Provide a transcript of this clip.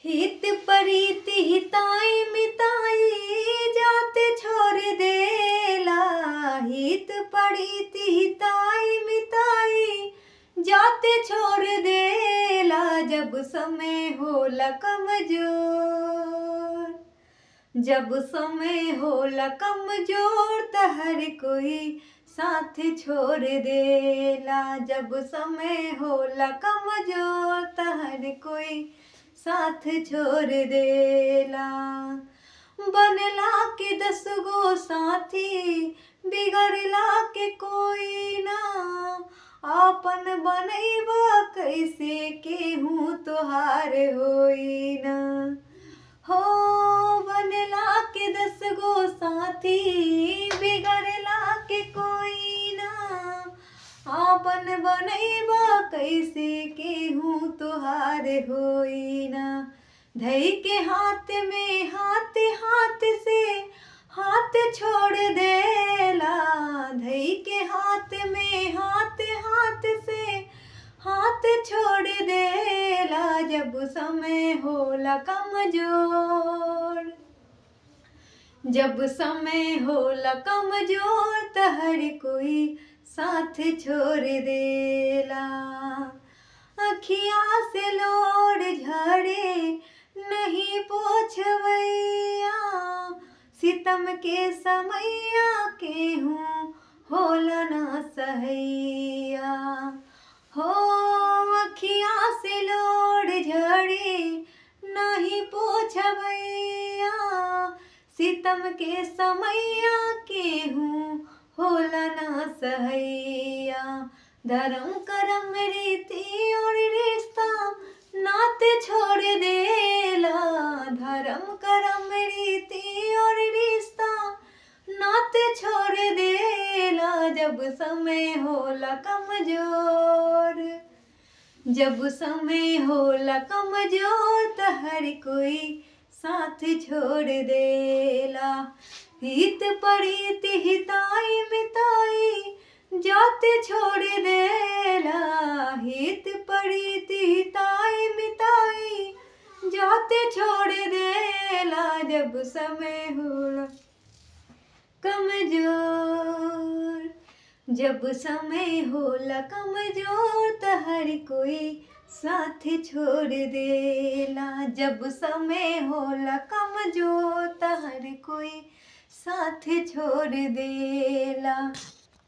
हित परित हिताई मिताई जाते छोड़ देला। हित परित हिताई मिताई जाते छोड़ देला। जब समय होला कमजोर, जब समय होला कमजोर त हर कोई साथ छोड़ देला। जब समय होला कमजोर त हर कोई साथ छोड़ देला। बनला के 10 गो साथी बिगड़ला के कोई ना। आपन बनैबा कैसे केहू तोहार होई ना। हो बनला के 10 गो साथी बिगड़ला के कोई ना। आपन बनैबा कैसे केहू तोहार होई ना। धई के हाथ में हाथ हाथ से हाथ छोड़ देला। धई के हाथ में हाथ हाथ से हाथ छोड़ देला। जब समय होला कमजोर, जब समय होला कमजोर त हर कोई साथ छोड़ देला। अखिया से लोर झरे नहीं पोछवैया। सितम के समैया केहू होला ना सहैया। हो अखिया से लोर झरे नहीं पोछवैया। सितम के समैया केहू होला ना सहैया। धर्म करम रीति और रिश्ता नाते छोड़ देला। धर्म करम रीति और रिश्ता नाते छोड़ देला। जब समय होला कमजोर, जब समय होला कमजोर त हर कोई साथ छोड़ देला। हित परित हिताई मिताई जाते छोड़ देला। हित परित हिताई मिताई जाते छोड़ देला। जब समय होला कमजोर, जब समय होला कमजोर त हर कोई साथ छोड़ देला। जब समय होला कमजोर त हर कोई साथ छोड़ देला।